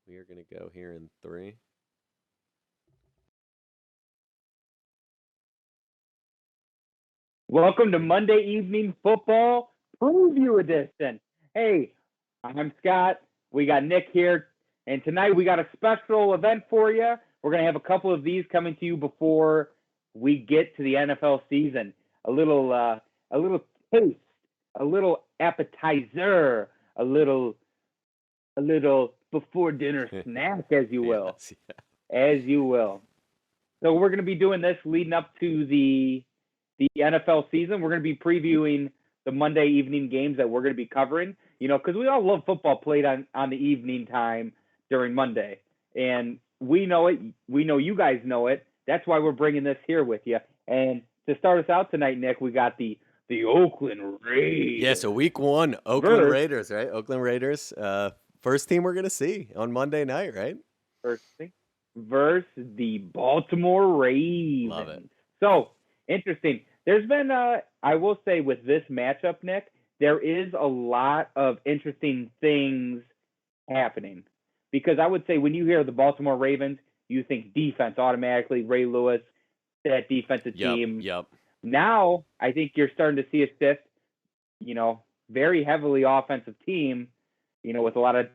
We are going to go here in three. Welcome to Monday Evening Football Preview Edition. Hey, I'm Scott. We got Nick here, and tonight we got a special event for you. We're going to have a couple of these coming to you before we get to the NFL season. A little taste, a little appetizer, a little before dinner snack, as you will, Yes, yeah. as you will. So we're going to be doing this leading up to the NFL season. We're going to be previewing the Monday evening games that we're going to be covering, because we all love football played on the evening time during Monday. And we know it. We know you guys know it. That's why we're bringing this here with you. And to start us out tonight, Nick, we got the Oakland Raiders. Yeah, so week one, Oakland Raiders, right? Oakland Raiders. First team we're going to see on Monday night, right? First thing. Versus the Baltimore Ravens. Love it. So, interesting. There's been, I will say with this matchup, Nick, there is a lot of interesting things happening. Because I would say when you hear the Baltimore Ravens, you think defense automatically, Ray Lewis, that defensive team. Yep. Now, I think you're starting to see a shift, very heavily offensive team, with a lot of,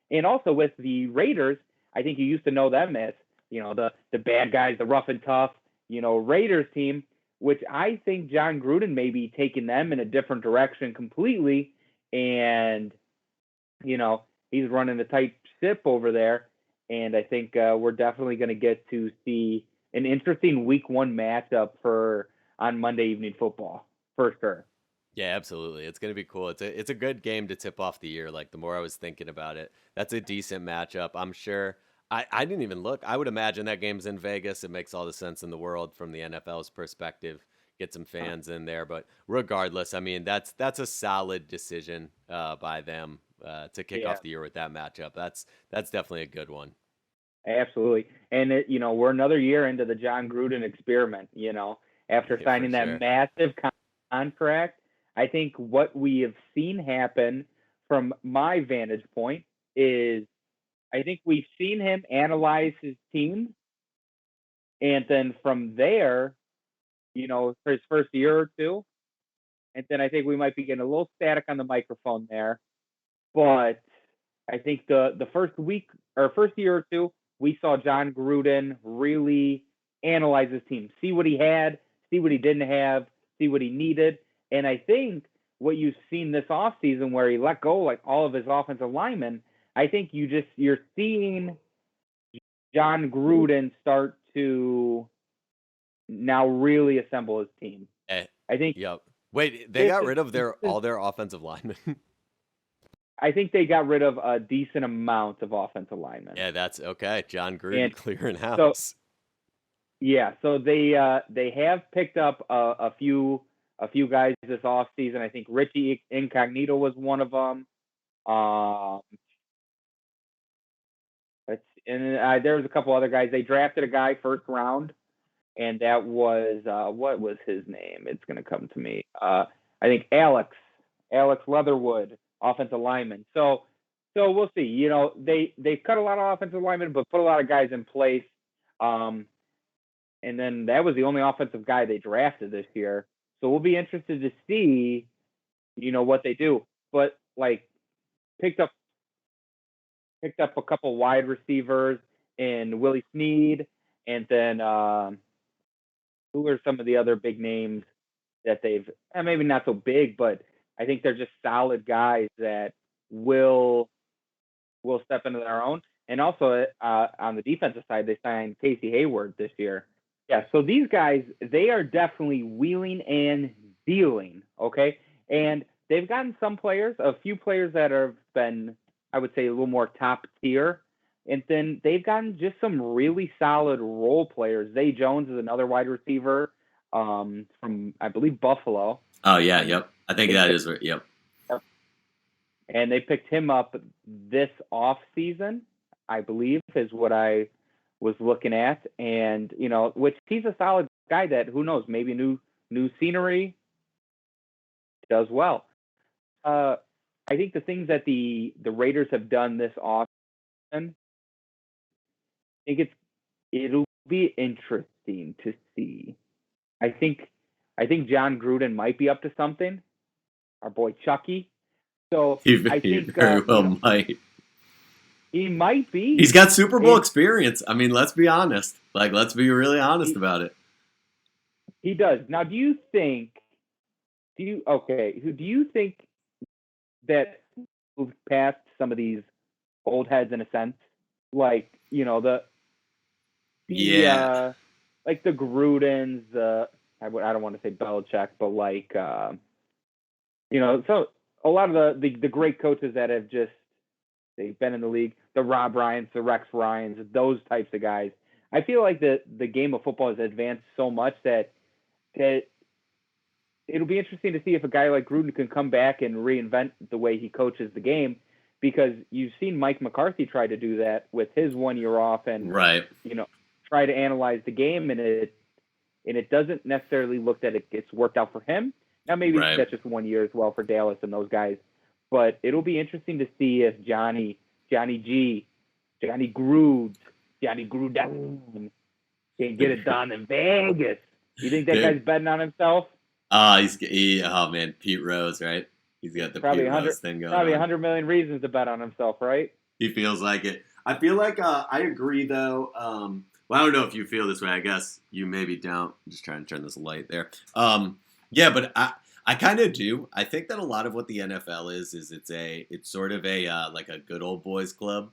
and also with the Raiders, I think you used to know them as, the bad guys, the rough and tough, Raiders team, which I think John Gruden may be taking them in a different direction completely. And, he's running a tight ship over there. And I think we're definitely going to get to see an interesting week one matchup on Monday Evening Football, for sure. Yeah, absolutely. It's going to be cool. It's a good game to tip off the year. Like the more I was thinking about it, that's a decent matchup. I'm sure. I didn't even look. I would imagine that game's in Vegas. It makes all the sense in the world from the NFL's perspective. Get some fans in there, but regardless, I mean that's a solid decision by them to kick off the year with that matchup. That's definitely a good one. Absolutely, and we're another year into the John Gruden experiment. After signing that massive contract, I think what we have seen happen from my vantage point is I think we've seen him analyze his team. And then from there, for his first year or two, and then I think we might be getting a little static on the microphone there. But I think the first week or first year or two, we saw John Gruden really analyze his team, see what he had, see what he didn't have, see what he needed. And I think what you've seen this offseason where he let go like all of his offensive linemen, I think you're seeing John Gruden start to now really assemble his team. I think. Yep. Wait, they got rid of all their offensive linemen. I think they got rid of a decent amount of offensive linemen. Yeah, that's okay. John Gruden clearing house. So they have picked up a few guys this offseason. I think Richie Incognito was one of them. There was a couple other guys. They drafted a guy first round, and that was what was his name? It's going to come to me. I think Alex Leatherwood, offensive lineman. So we'll see. They cut a lot of offensive linemen, but put a lot of guys in place. And then that was the only offensive guy they drafted this year. So we'll be interested to see, what they do. But picked up a couple wide receivers in Willie Snead, and then who are some of the other big names that they've maybe not so big, but I think they're just solid guys that will step into their own. And also on the defensive side, they signed Casey Hayward this year. Yeah, so these guys, they are definitely wheeling and dealing, okay? And they've gotten a few players that have been, I would say, a little more top tier. And then they've gotten just some really solid role players. Zay Jones is another wide receiver from, I believe, Buffalo. Oh, yeah, yep. I think that is right, yep. And they picked him up this off season, I believe, is what I was looking at. And, which he's a solid guy that, who knows, maybe new scenery does well. I think the things that the Raiders have done this off think it'll be interesting to see. I think John Gruden might be up to something. Our boy Chucky. So I He think very well might. he might be. He's got Super Bowl experience. I mean, let's be honest. Like, let's be really honest about it. He does. Now, do you think that moved past some of these old heads in a sense? Like, like the Grudens, I don't want to say Belichick, but like, so a lot of the great coaches that have they've been in the league, the Rob Ryans, the Rex Ryans, those types of guys. I feel like the game of football has advanced so much that it'll be interesting to see if a guy like Gruden can come back and reinvent the way he coaches the game, because you've seen Mike McCarthy try to do that with his 1 year off and try to analyze the game, and it doesn't necessarily look that it gets worked out for him. Now maybe that's just 1 year as well for Dallas and those guys, but it'll be interesting to see if Johnny Gruden can get it done in Vegas. You think that guy's betting on himself? Oh man, Pete Rose, right? He's got the probably Pete Rose thing going. Probably on. 100 million reasons to bet on himself, right? He feels like it. I feel like I agree though. Well, I don't know if you feel this way. I guess you maybe don't. I'm just trying to turn this light there. Yeah, but I kind of do. I think that a lot of what the NFL is it's sort of a like a good old boys club,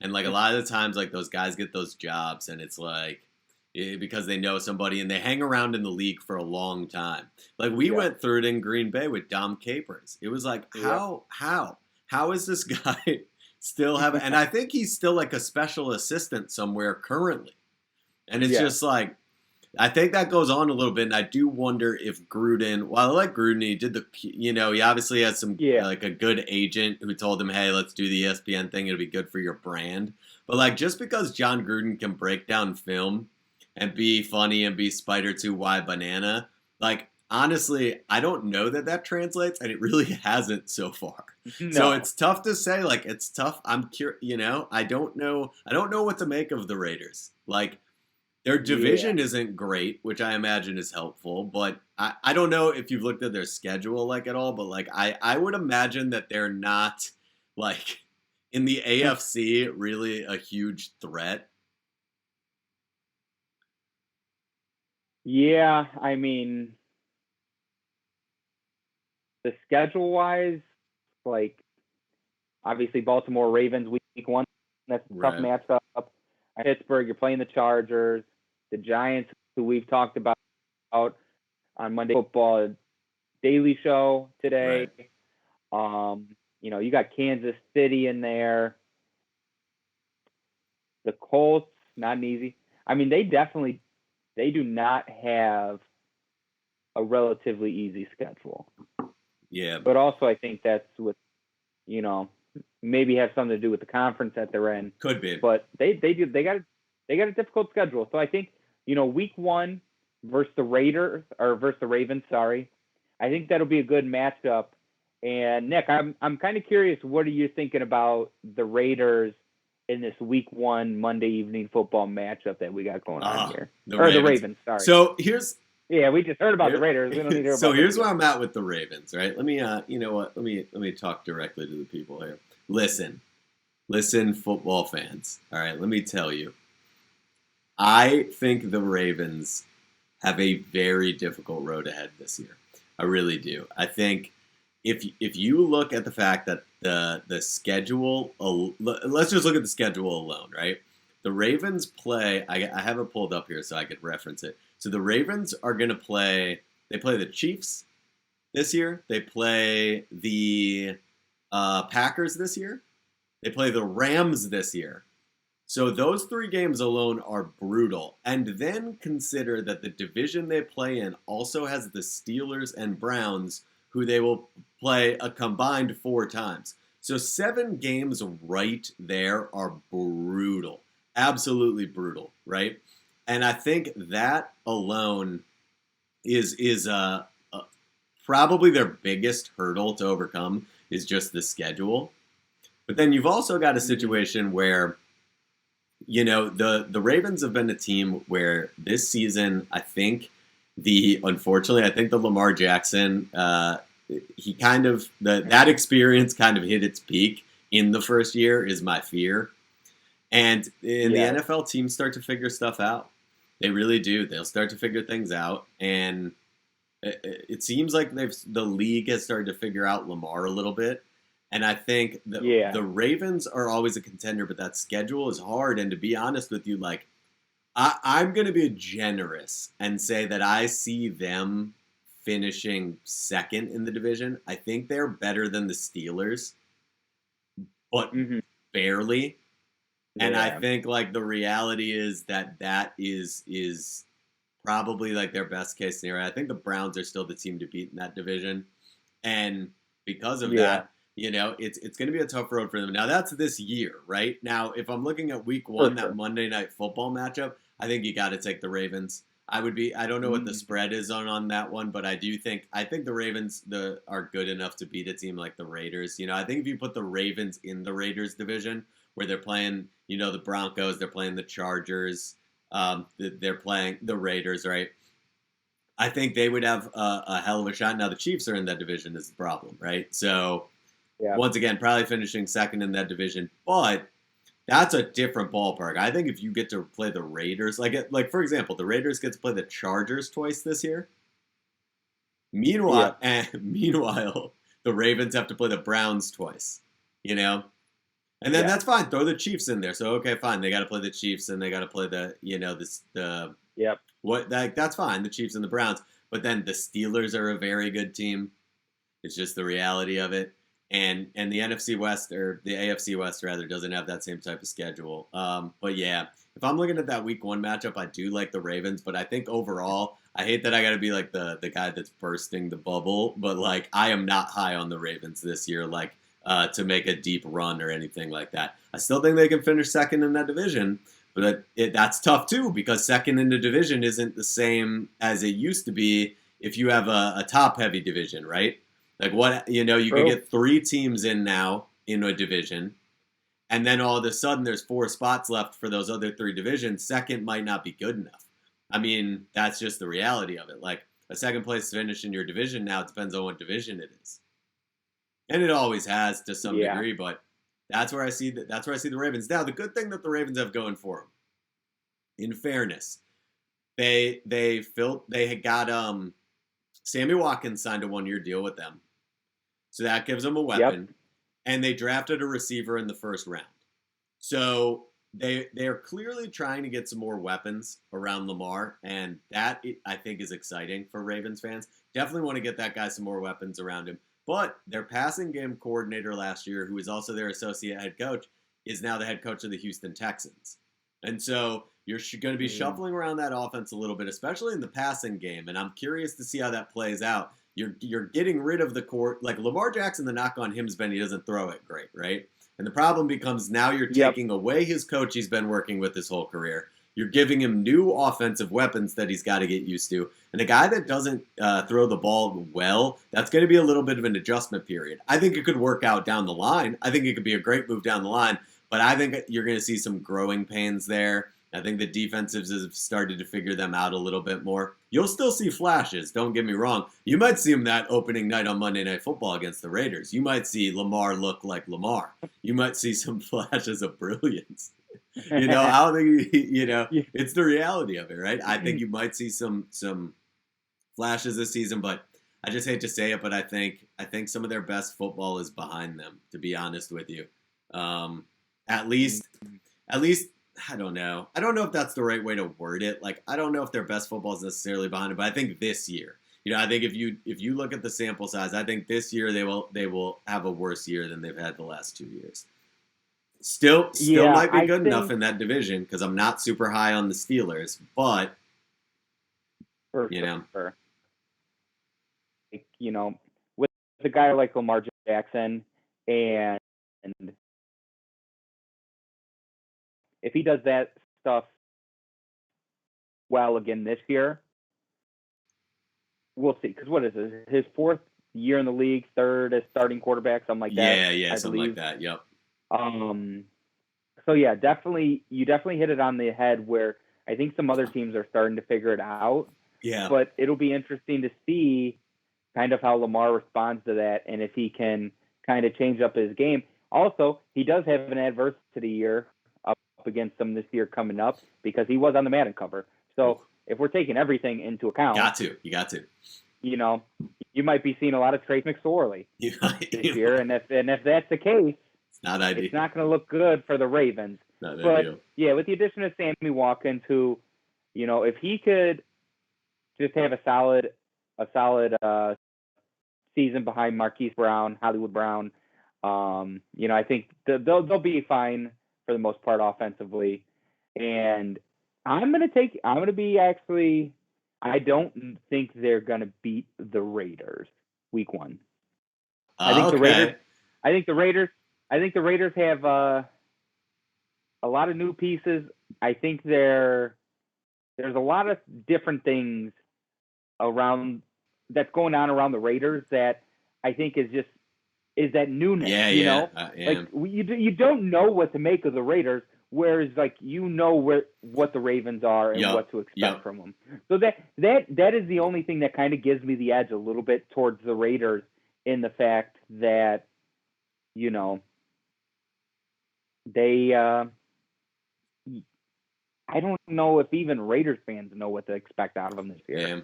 and like a lot of the times like those guys get those jobs, and it's like because they know somebody and they hang around in the league for a long time. Like we went through it in Green Bay with Dom Capers. It was like how is this guy still have? And I think he's still like a special assistant somewhere currently, and it's just like. I think that goes on a little bit, and I do wonder if Gruden. Well, I like Gruden. He did he obviously has some like a good agent who told him, "Hey, let's do the ESPN thing. It'll be good for your brand." But like, just because John Gruden can break down film and be funny and be Spider 2Y banana, like honestly, I don't know that translates, and it really hasn't so far. No. So it's tough to say. Like, it's tough. I'm curious. I don't know. I don't know what to make of the Raiders. Like. Their division isn't great, which I imagine is helpful, but I don't know if you've looked at their schedule like at all, but like I would imagine that they're not like in the AFC really a huge threat. Yeah, I mean, the schedule wise, like obviously Baltimore Ravens week 1, that's a tough matchup. Pittsburgh, you're playing the Chargers. The Giants, who we've talked about on Monday Football Daily Show today. Right. You got Kansas City in there. The Colts, not an easy. I mean, they do not have a relatively easy schedule. Yeah. But also, I think that's with, maybe have something to do with the conference that they're in. Could be. But they got a difficult schedule. So I think, week 1 versus the Ravens, sorry. I think that'll be a good matchup. And Nick, I'm kind of curious, what are you thinking about the Raiders in this week 1 Monday evening football matchup that we got going on here? The Ravens, sorry. So we just heard about the Raiders. We don't need to hear about here's where I'm at with the Ravens, right? Let me let me talk directly to the people here. Listen, football fans. All right, let me tell you. I think the Ravens have a very difficult road ahead this year. I really do. I think if you look at the fact that the schedule, let's just look at the schedule alone, right? The Ravens play. I have it pulled up here so I could reference it. So the Ravens are going to play. They play the Chiefs this year. They play the Packers this year. They play the Rams this year. So those 3 games alone are brutal. And then consider that the division they play in also has the Steelers and Browns, who they will play a combined 4 times. So 7 games right there are brutal. Absolutely brutal, right? And I think that alone is probably their biggest hurdle to overcome is just the schedule. But then you've also got a situation where, the Ravens have been a team where this season, unfortunately, I think the Lamar Jackson, he kind of, that experience kind of hit its peak in the first year is my fear. And in the NFL, teams start to figure stuff out. They really do. They'll start to figure things out. And it seems like the league has started to figure out Lamar a little bit. And I think the Ravens are always a contender, but that schedule is hard. And to be honest with you, I'm going to be generous and say that I see them finishing second in the division. I think they're better than the Steelers, but barely. And I think the reality is that is probably their best case scenario. I think the Browns are still the team to beat in that division. And because of that, it's going to be a tough road for them. Now that's this year, right? Now, if I'm looking at week 1, that Monday Night Football matchup, I think you got to take the Ravens. I don't know what the spread is on that one, but I think the Ravens are good enough to beat a team like the Raiders. I think if you put the Ravens in the Raiders division, where they're playing, the Broncos, they're playing the Chargers, they're playing the Raiders, right? I think they would have a hell of a shot. Now, the Chiefs are in that division is the problem, right? So, once again, probably finishing second in that division, but that's a different ballpark. I think if you get to play the Raiders, for example, the Raiders get to play the Chargers twice this year. Meanwhile, the Ravens have to play the Browns twice, And then that's fine. Throw the Chiefs in there. So, okay, fine. They got to play the Chiefs and they got to play that's fine. The Chiefs and the Browns. But then the Steelers are a very good team. It's just the reality of it. And the NFC West, or the AFC West rather, doesn't have that same type of schedule. But yeah, if I'm looking at that week 1 matchup, I do like the Ravens. But I think overall, I hate that I got to be the guy that's bursting the bubble. But I am not high on the Ravens this year. To make a deep run or anything like that. I still think they can finish second in that division, but that's tough too, because second in the division isn't the same as it used to be if you have a top-heavy division, right? You could get 3 teams in now in a division, and then all of a sudden there's 4 spots left for those other 3 divisions. Second might not be good enough. I mean, that's just the reality of it. A second place finish in your division now, it depends on what division it is. And it always has to some degree, but that's where I see the Ravens. Now, the good thing that the Ravens have going for them, in fairness, they had got Sammy Watkins signed a 1-year deal with them, so that gives them a weapon, and they drafted a receiver in the first round. So they are clearly trying to get some more weapons around Lamar, and that I think is exciting for Ravens fans. Definitely want to get that guy some more weapons around him. But their passing game coordinator last year, who was also their associate head coach, is now the head coach of the Houston Texans. And so you're going to be shuffling around that offense a little bit, especially in the passing game. And I'm curious to see how that plays out. You're getting rid of the core. Lamar Jackson, the knock on him has been he doesn't throw it great, right? And the problem becomes now you're taking away his coach he's been working with his whole career. You're giving him new offensive weapons that he's got to get used to. And a guy that doesn't throw the ball well, that's going to be a little bit of an adjustment period. I think it could work out down the line. I think it could be a great move down the line. But I think you're going to see some growing pains there. I think the defensives have started to figure them out a little bit more. You'll still see flashes, don't get me wrong. You might see him that opening night on Monday Night Football against the Raiders. You might see Lamar look like Lamar. You might see some flashes of brilliance. I don't think it's the reality of it, right? I think you might see some flashes this season, but I just hate to say it, but I think some of their best football is behind them, to be honest with you. At least I don't know. I don't know if that's the right way to word it. I don't know if their best football is necessarily behind them, but I think this year, I think if you look at the sample size, I think this year they will have a worse year than they've had the last 2 years. Still might be good enough in that division because I'm not super high on the Steelers, but for sure. With a guy like Lamar Jackson, and if he does that stuff well again this year, we'll see. Because what is it? His 4th year in the league, 3rd as starting quarterback, something like that. Yeah, something like that. Yep. Um, so yeah, definitely, you definitely hit it on the head where I think some other teams are starting to figure it out, Yeah. but it'll be interesting to see kind of how Lamar responds to that and if he can kind of change up his game. Also, he does have an adversity year up against them this year coming up because he was on the Madden cover. Oof. So if we're taking everything into account, You got to. you know, you might be seeing a lot of Trace McSorley You, this you year, and if that's the case, it's not ideal. it's not going to look good for the Ravens. Not But ideal. yeah, with the addition of Sammy Watkins, who, if he could just have a solid season behind Marquise Brown, Hollywood Brown, I think they'll be fine for the most part offensively. And I'm gonna be actually. I don't think they're gonna beat the Raiders week 1. I think the Raiders. I think the Raiders. I think the Raiders have a lot of new pieces. I think there's a lot of different things around that's going on around the Raiders that I think is that newness. Like you don't know what to make of the Raiders, whereas like what the Ravens are and what to expect from them. So that is the only thing that kind of gives me the edge a little bit towards the Raiders in the fact that they I don't know if even Raiders fans know what to expect out of them this year.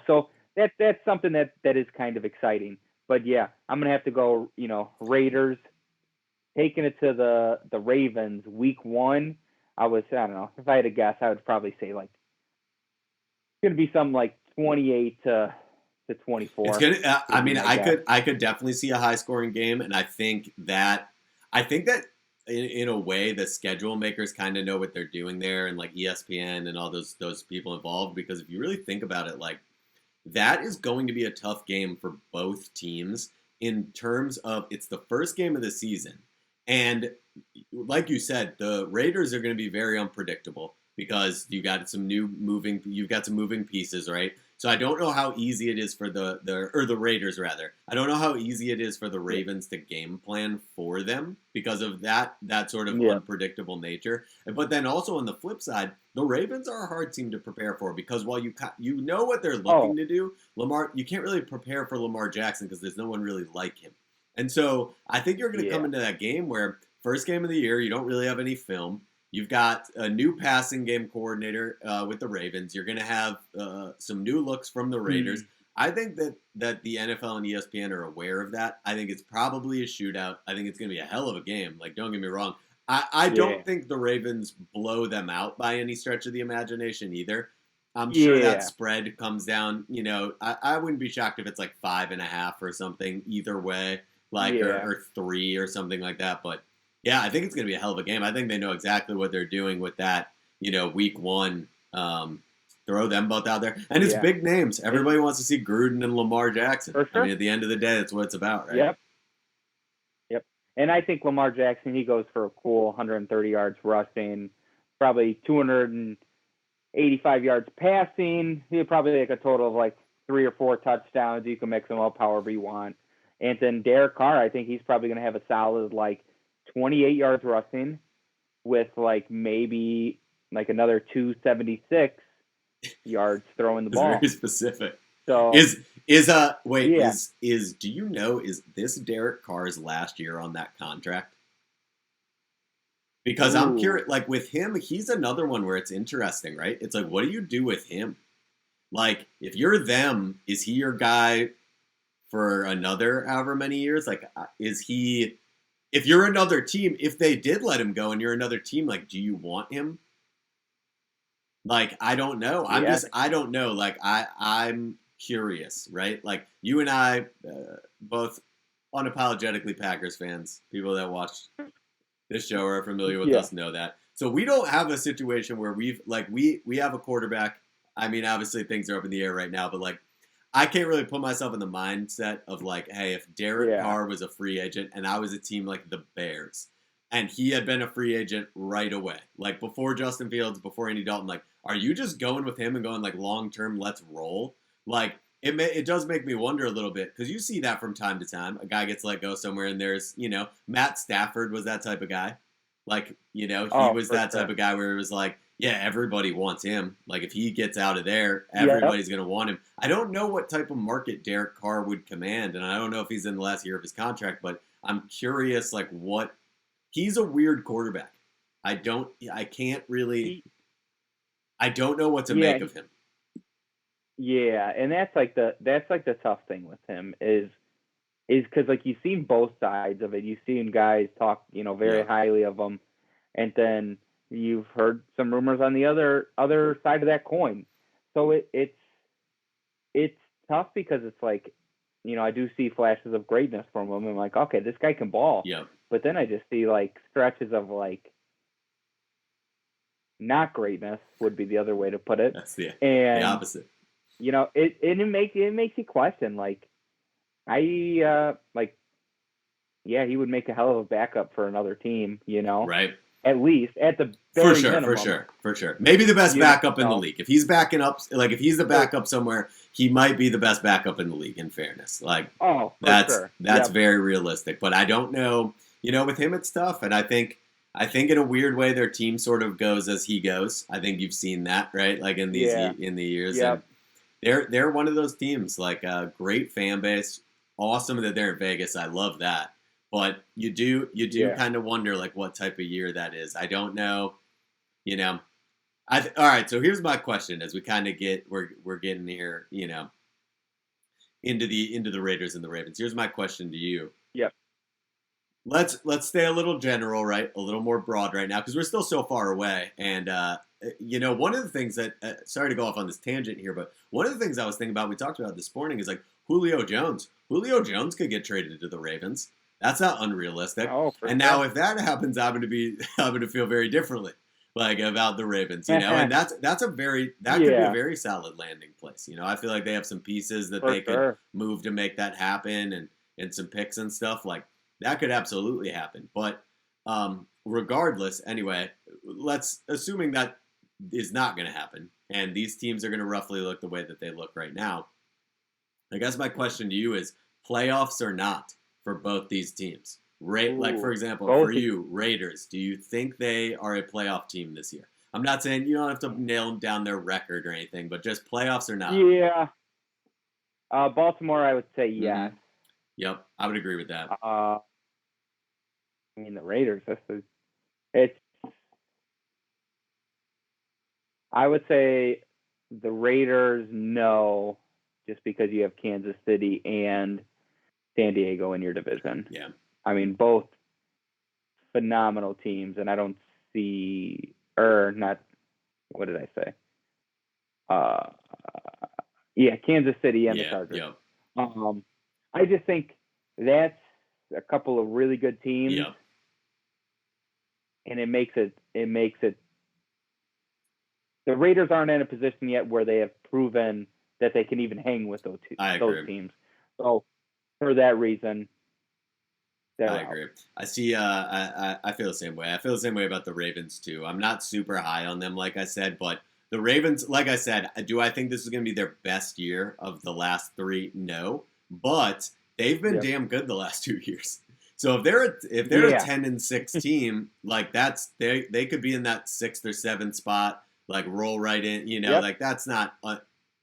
So that's something that is kind of exciting. But yeah, I'm gonna have to go. Raiders taking it to the Ravens week 1. I don't know, if I had to guess, I would probably say like it's gonna be something like 28 to 24. It's gonna. I could definitely see a high scoring game, and I think that in a way the schedule makers kind of know what they're doing there, and like ESPN and all those people involved. Because if you really think about it, like that is going to be a tough game for both teams in terms of it's the first game of the season, and like you said, the Raiders are going to be very unpredictable because you've got some moving pieces, right? So I don't know how easy it is for the Raiders rather. I don't know how easy it is for the Ravens to game plan for them because of that sort of unpredictable nature. But then also on the flip side, the Ravens are a hard team to prepare for because while you know what they're looking to do, you can't really prepare for Lamar Jackson because there's no one really like him. And so I think you're going to come into that game where first game of the year, you don't really have any film. You've got a new passing game coordinator with the Ravens. You're going to have some new looks from the Raiders. I think that the NFL and ESPN are aware of that. I think it's probably a shootout. I think it's going to be a hell of a game. Like, don't get me wrong. I don't think the Ravens blow them out by any stretch of the imagination either. I'm sure that spread comes down. I wouldn't be shocked if it's like 5.5 or something either way, or 3 or something like that. But yeah, I think it's going to be a hell of a game. I think they know exactly what they're doing with that, week 1. Throw them both out there. And it's big names. Everybody wants to see Gruden and Lamar Jackson. For sure. I mean, at the end of the day, that's what it's about, right? Yep. And I think Lamar Jackson, he goes for a cool 130 yards rushing, probably 285 yards passing. He'll probably like a total of like 3 or 4 touchdowns. You can mix them up however you want. And then Derek Carr, I think he's probably going to have a solid like 28 yards rushing with like maybe like another 276 yards throwing the ball. Very specific. So do you know, is this Derek Carr's last year on that contract? Because I'm curious, like with him, he's another one where it's interesting, right? It's like, what do you do with him? Like, if you're them, is he your guy for another however many years? Like, is he, if you're another team, if they did let him go and you're another team, like, do you want him? Like, I don't know. I don't know. Like, I'm curious, right? Like, you and I, both unapologetically Packers fans, people that watch this show are familiar with us know that. So we don't have a situation where we have a quarterback. I mean, obviously things are up in the air right now, but like, I can't really put myself in the mindset of like, hey, if Derek Carr was a free agent and I was a team like the Bears and he had been a free agent right away, like before Justin Fields, before Andy Dalton, like, are you just going with him and going like long-term, let's roll? Like, it does make me wonder a little bit because you see that from time to time. A guy gets let go somewhere, and there's Matt Stafford was that type of guy. Like he was that type of guy where it was like, yeah, everybody wants him. Like if he gets out of there, everybody's gonna want him. I don't know what type of market Derek Carr would command, and I don't know if he's in the last year of his contract, but I'm curious, like what he's a weird quarterback. I don't know what to make of him. Yeah, and that's like the tough thing with him is because like you've seen both sides of it. You've seen guys talk very highly of him, and then you've heard some rumors on the other side of that coin. So it's tough because it's like I do see flashes of greatness from him. I'm like, okay, this guy can ball. Yeah. But then I just see like stretches of like not greatness would be the other way to put it. That's the opposite. It makes you question, like, he would make a hell of a backup for another team, Right. At least, at the very minimum. For sure. Maybe the best backup in the league. If he's backing up, like, if he's the backup somewhere, he might be the best backup in the league, in fairness. Like, that's very realistic. But I don't know, with him it's tough, and I think in a weird way their team sort of goes as he goes. I think you've seen that, right? Like in these in the years. Yep. And they're one of those teams, like a great fan base. Awesome that they're in Vegas. I love that. But you do kind of wonder like what type of year that is. I don't know. All right, so here's my question as we kind of we're getting here, into the Raiders and the Ravens. Here's my question to you. Yep. Let's stay a little general, right? A little more broad right now because we're still so far away. And one of the things that sorry to go off on this tangent here, but one of the things I was thinking about, we talked about this morning, is like Julio Jones. Julio Jones could get traded to the Ravens. That's not unrealistic. Now if that happens, I'm going to feel very differently, like about the Ravens, and that could be a very solid landing place. I feel like they have some pieces that they could move to make that happen, and some picks and stuff like that could absolutely happen. But regardless, anyway, assuming that is not going to happen, and these teams are going to roughly look the way that they look right now. I guess my question to you is playoffs or not for both these teams. Like, for example, for you, Raiders, do you think they are a playoff team this year? I'm not saying you don't have to nail down their record or anything, but just playoffs or not? Yeah. Baltimore, I would say yes. Mm-hmm. Yep, I would agree with that. The Raiders, I would say the Raiders, no, just because you have Kansas City and San Diego in your division. Yeah. Both phenomenal teams, and I don't see, what did I say? Kansas City and the Chargers. Yep. I just think that's a couple of really good teams. Yep. And it makes it. The Raiders aren't in a position yet where they have proven that they can even hang with those teams. So for that reason, I agree. I see. I feel the same way. I feel the same way about the Ravens too. I'm not super high on them, like I said, but the Ravens, like I said, do I think this is going to be their best year of the last three? No, but they've been damn good the last 2 years. So if they're a 10-6 team, like they could be in that 6th or 7th spot, like roll right in. Like that's not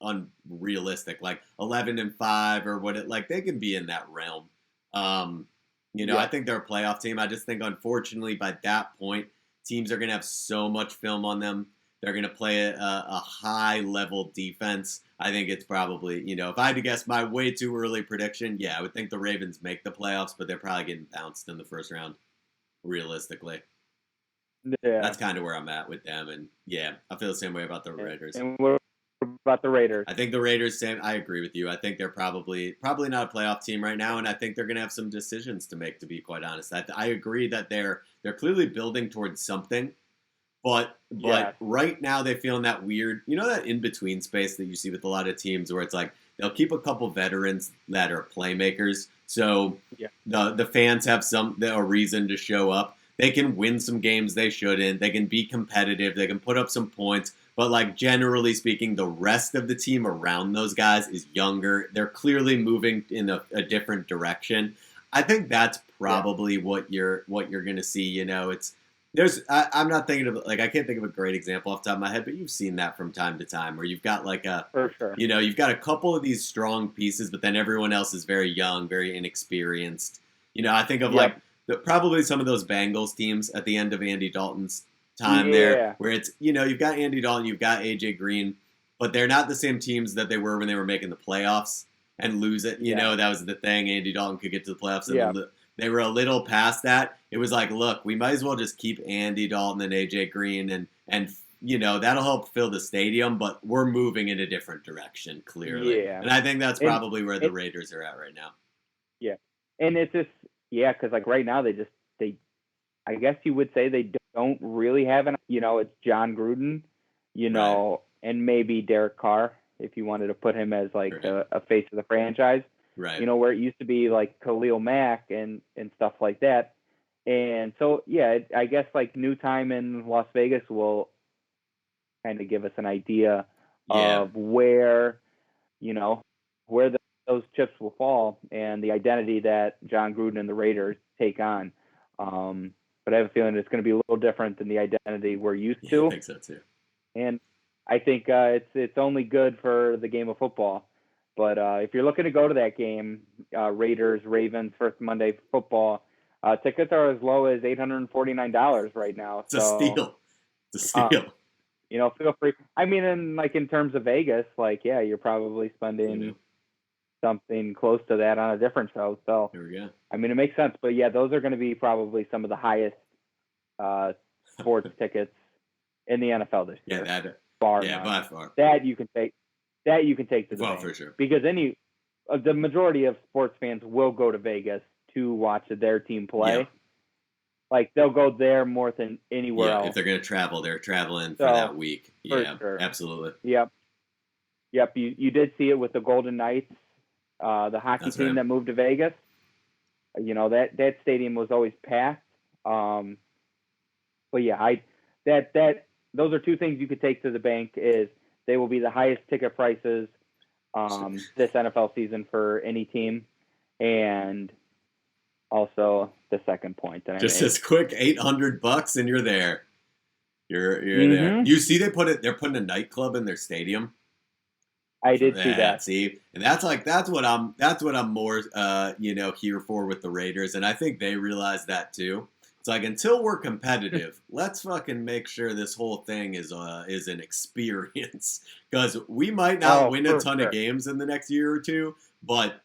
unrealistic. Like 11-5 or what? They can be in that realm. I think they're a playoff team. I just think, unfortunately, by that point, teams are going to have so much film on them. They're going to play a high-level defense. I think it's probably, if I had to guess my way too early prediction, I would think the Ravens make the playoffs, but they're probably getting bounced in the first round, realistically. Yeah. That's kind of where I'm at with them. And, I feel the same way about the Raiders. And what about the Raiders? I think the Raiders, I agree with you. I think they're probably not a playoff team right now, and I think they're going to have some decisions to make, to be quite honest. I agree that they're clearly building towards something, but right now they feel in that weird, that in-between space that you see with a lot of teams where it's like they'll keep a couple veterans that are playmakers, so the fans have a reason to show up. they can win some games they shouldn't. They can be competitive. They can put up some points. But, like, generally speaking, the rest of the team around those guys is younger. They're clearly moving in a different direction. I think that's probably what you're going to see. You know, I'm not thinking of, like, I can't think of a great example off the top of my head, but you've seen that from time to time where you've got like For sure. you know, you've got a couple of these strong pieces, but then everyone else is very young, very inexperienced. You know, I think of like probably some of those Bengals teams at the end of Andy Dalton's time there, where it's, you know, you've got Andy Dalton, you've got AJ Green, but they're not the same teams that they were when they were making the playoffs and lose it. You know, that was the thing. Andy Dalton could get to the playoffs and they were a little past that. It was like, look, we might as well just keep Andy Dalton and AJ Green and you know, that'll help fill the stadium, but we're moving in a different direction, clearly. Yeah. And I think that's probably where the Raiders are at right now. Yeah. And it's just, because like right now they I guess you would say they don't really have it's John Gruden, you know, and maybe Derek Carr, if you wanted to put him as like a face of the franchise. Right. You know, where it used to be like Khalil Mack and stuff like that. And so, I guess like new time in Las Vegas will kind of give us an idea of where, those chips will fall and the identity that John Gruden and the Raiders take on. But I have a feeling it's going to be a little different than the identity we're used to. I think so too. And I think it's only good for the game of football. But if you're looking to go to that game, Raiders, Ravens, first Monday football, tickets are as low as $849 right now. It's a steal. It's a steal. Feel free. I mean, in terms of Vegas, you're probably spending something close to that on a different show. So here we go. I mean, it makes sense. But those are going to be probably some of the highest sports tickets in the NFL this year. By far. That you can take. That you can take to the bank. For sure. Because the majority of sports fans will go to Vegas to watch their team play. Yeah. Like, they'll go there more than anywhere else. If they're going to travel, they're traveling for that week. Yeah, sure. Absolutely. Yep. You did see it with the Golden Knights, the hockey team that moved to Vegas. That stadium was always packed. But those are two things you could take to the bank is they will be the highest ticket prices this NFL season for any team. And also the second point that just as quick, $800 and you're there. You're there. You see, they're putting a nightclub in their stadium. I did see that. See, and that's what I'm more here for with the Raiders, and I think they realize that too. It's like, until we're competitive, let's fucking make sure this whole thing is an experience, because we might not win a ton of games in the next year or two, but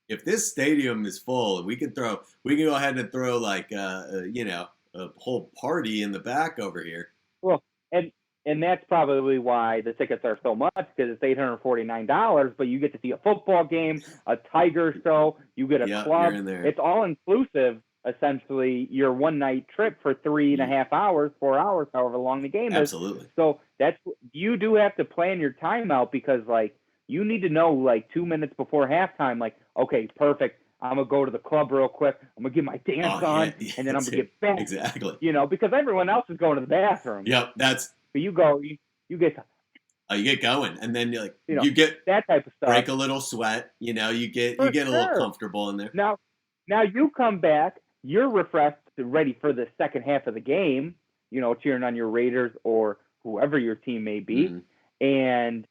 if this stadium is full and we can go ahead and throw like a whole party in the back over here. Well, and that's probably why the tickets are so much, because it's $849, but you get to see a football game, a Tiger show, you get a club. You're in there. It's all inclusive. Essentially, your one-night trip for 3.5 hours, 4 hours, however long the game is. Absolutely. So you do have to plan your time out, because you need to know 2 minutes before halftime, okay, perfect. I'm gonna go to the club real quick. I'm gonna get my dance on, and then I'm gonna get back. Exactly. Because everyone else is going to the bathroom. Yep, that's. But you go, you get. You get going, and then you get that type of stuff. Break a little sweat. You get a little comfortable in there. Now you come back. You're refreshed, ready for the second half of the game, cheering on your Raiders or whoever your team may be. And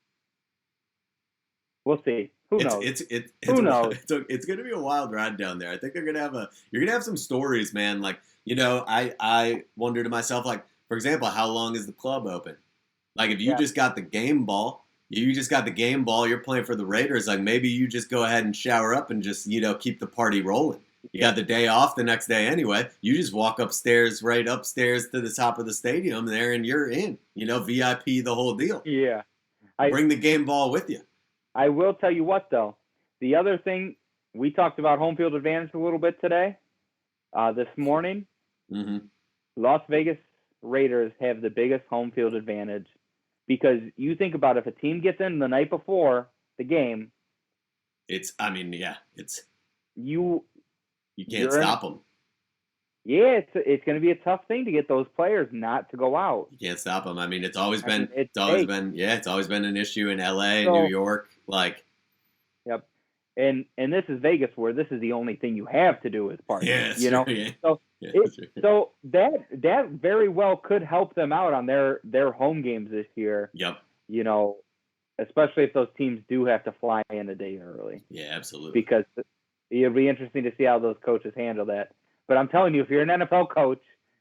we'll see. Who knows? Who knows? It's going to be a wild ride down there. I think you're going to have some stories, man. I wonder to myself, for example, how long is the club open? If you just got the game ball, you're playing for the Raiders, maybe you just go ahead and shower up and just, keep the party rolling. You got the day off the next day anyway. You just walk right upstairs to the top of the stadium there, and you're in. VIP the whole deal. Yeah. Bring the game ball with you. I will tell you what, though. The other thing, we talked about home field advantage a little bit today, this morning. Mm-hmm. Las Vegas Raiders have the biggest home field advantage, because you think about if a team gets in the night before the game. You can't stop them. Yeah, it's going to be a tough thing to get those players not to go out. You can't stop them. I mean, it's always been an issue in LA, New So, York. Like, yep. And this is Vegas, where this is the only thing you have to do is party. yeah, that's true. Yeah, So yeah, that's true. so that very well could help them out on their home games this year. Yep. Especially if those teams do have to fly in a day early. Yeah, absolutely. Because it'll be interesting to see how those coaches handle that. But I'm telling you, if you're an NFL coach,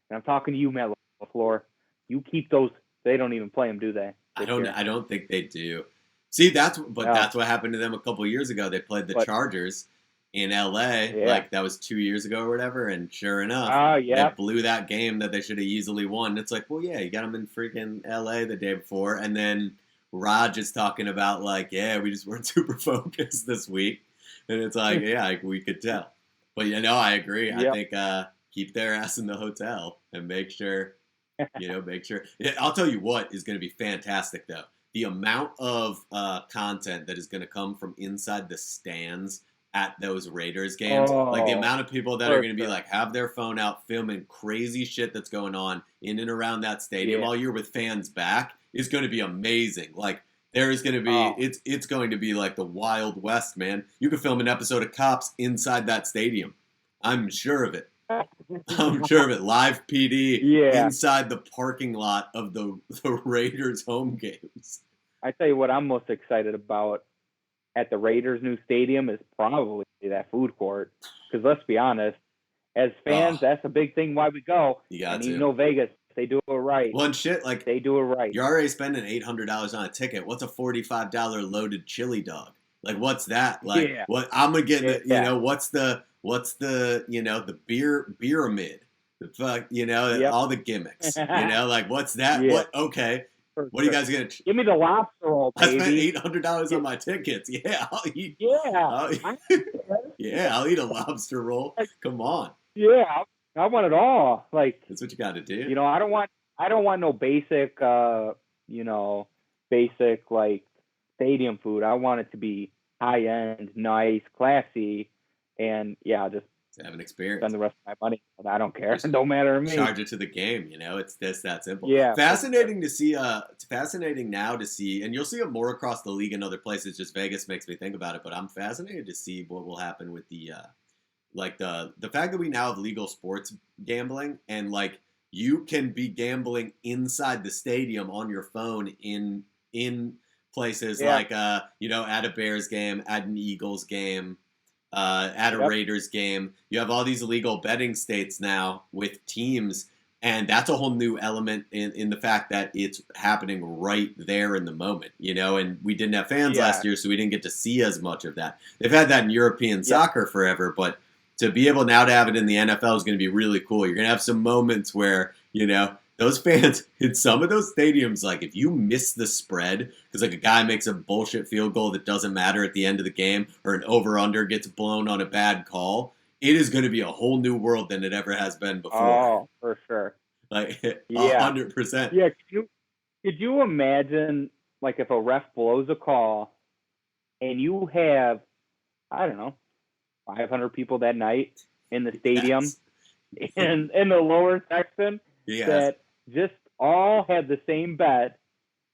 and I'm talking to you, Matt LaFleur, you keep those. They don't even play them, do they? I don't think they do. See, that's what happened to them a couple of years ago. They played the Chargers in LA, like that was 2 years ago or whatever, and sure enough, they blew that game that they should have easily won. It's like, well, yeah, you got them in freaking LA the day before, and then Raj is talking about like, yeah, we just weren't super focused this week, and it's like, yeah, we could tell. But I agree. Yep. I think keep their ass in the hotel and make sure. Yeah, I'll tell you what is going to be fantastic though. The amount of content that is going to come from inside the stands at those Raiders games, like the amount of people that are going to be like have their phone out filming crazy shit that's going on in and around that stadium while you're with fans back is going to be amazing. Like there is going to be it's going to be like the Wild West, man. You could film an episode of Cops inside that stadium. I'm sure of it. I'm sure of it. Live PD inside the parking lot of the Raiders home games. I tell you what I'm most excited about at the Raiders' new stadium is probably that food court. Because let's be honest, as fans, that's a big thing why we go. Vegas, they do it right. Well, and shit, like they do it right. You're already spending $800 on a ticket. What's a $45 loaded chili dog? Like, what's that? Like, what I'm gonna get? What's the the pyramid, the fuck, all the gimmicks, like what's that? Yeah. What? Okay, what are you guys gonna? Give me the lobster roll, baby. I spent $800 on my tickets. Yeah, I'll eat. I'll eat a lobster roll. Come on. Yeah, I want it all. Like that's what you got to do. I don't want no basic, basic like stadium food. I want it to be high end, nice, classy. And just to have an experience. Spend the rest of my money. And I don't care. It don't matter to me. Charge it to the game. It's that simple. Yeah. Fascinating to see. It's fascinating now to see, and you'll see it more across the league and other places. Just Vegas makes me think about it. But I'm fascinated to see what will happen with the fact that we now have legal sports gambling, and like you can be gambling inside the stadium on your phone in places like at a Bears game, at an Eagles game. At a Raiders game. You have all these illegal betting states now with teams, and that's a whole new element in the fact that it's happening right there in the moment, and we didn't have fans last year, so we didn't get to see as much of that. They've had that in European soccer forever, but to be able now to have it in the NFL is going to be really cool. You're going to have some moments where, those fans in some of those stadiums, like if you miss the spread because like a guy makes a bullshit field goal that doesn't matter at the end of the game, or an over/under gets blown on a bad call, it is going to be a whole new world than it ever has been before. Oh, for sure. Like 100%. Yeah. Could you imagine like if a ref blows a call and you have, I don't know, 500 people that night in the stadium in the lower section that just all had the same bet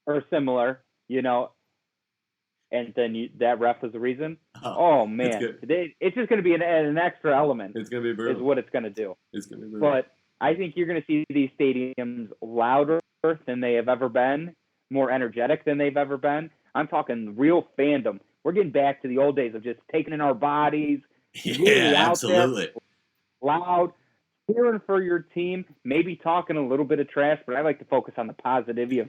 or similar, and then that ref is the reason. Oh man, it's just going to be an extra element. It's going to be brutal. Is what it's going to do. It's going to be brutal. But I think you're going to see these stadiums louder than they have ever been, more energetic than they've ever been. I'm talking real fandom. We're getting back to the old days of just taking in our bodies. Yeah, absolutely. There, loud. Cheering for your team, maybe talking a little bit of trash, but I like to focus on the positivity of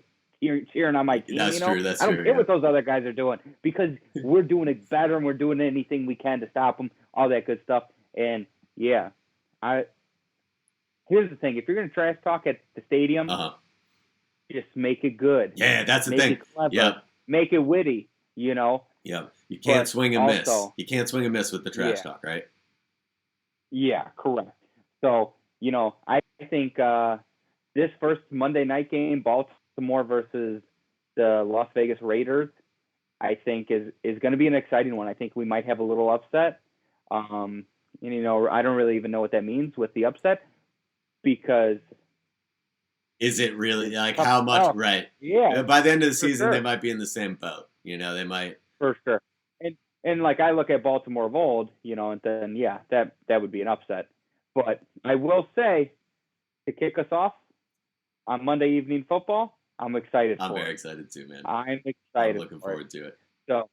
cheering on my team. That's true. That's true. I don't care what those other guys are doing because we're doing it better and we're doing anything we can to stop them, all that good stuff. And here's the thing: if you're going to trash talk at the stadium, just make it good. Yeah, that's the make thing. It clever. Yep. Make it witty. Yeah, you can't swing and miss. You can't swing and miss with the trash talk, right? Yeah, correct. So, I think this first Monday night game, Baltimore versus the Las Vegas Raiders, I think is going to be an exciting one. I think we might have a little upset. I don't really even know what that means with the upset, because is it really like tough how to much? tell. Right. Yeah, By the end of the for season, they sure. might be in the same boat. They might. For sure. And like I look at Baltimore of old, and then yeah, that would be an upset. But I will say, to kick us off on Monday Evening Football, I'm excited I'm for very it. excited too, man. I'm I'm excited looking for it. forward to it. So,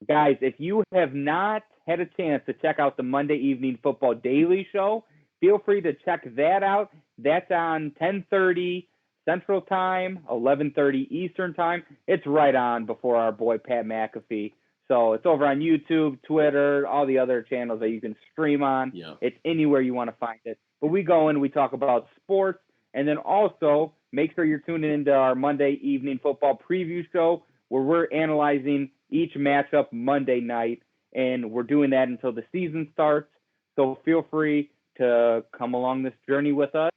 guys, if you have not had a chance to check out the Monday Evening Football Daily Show, feel free to check that out. That's on 10:30 Central Time, 11:30 Eastern Time. It's right on before our boy Pat McAfee. So it's over on YouTube, Twitter, all the other channels that you can stream on. Yeah. It's anywhere you want to find it. But we go in, we talk about sports, and then also make sure you're tuning into our Monday Evening Football Preview Show where we're analyzing each matchup Monday night, and we're doing that until the season starts. So feel free to come along this journey with us.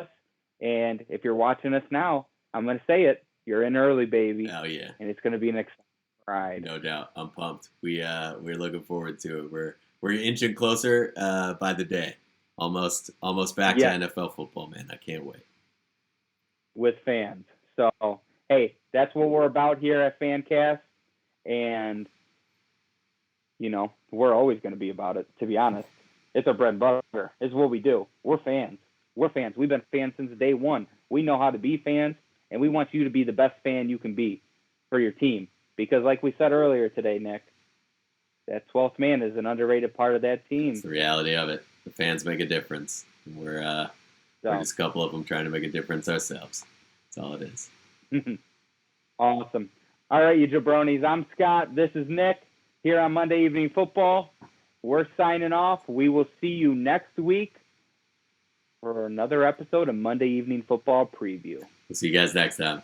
And if you're watching us now, I'm going to say it. You're in early, baby. Oh, yeah. And it's going to be an exciting ride. No doubt. I'm pumped. We're looking forward to it. We're inching closer by the day. Almost back to NFL football, man. I can't wait. With fans. So, hey, that's what we're about here at Fancast. And, we're always going to be about it, to be honest. It's our bread and butter. It's what we do. We're fans. We're fans. We've been fans since day one. We know how to be fans, and we want you to be the best fan you can be for your team. Because like we said earlier today, Nick, that 12th man is an underrated part of that team. It's the reality of it. The fans make a difference. We're just a couple of them trying to make a difference ourselves. That's all it is. Awesome. All right, you jabronis. I'm Scott. This is Nick here on Monday Evening Football. We're signing off. We will see you next week for another episode of Monday Evening Football Preview. We'll see you guys next time.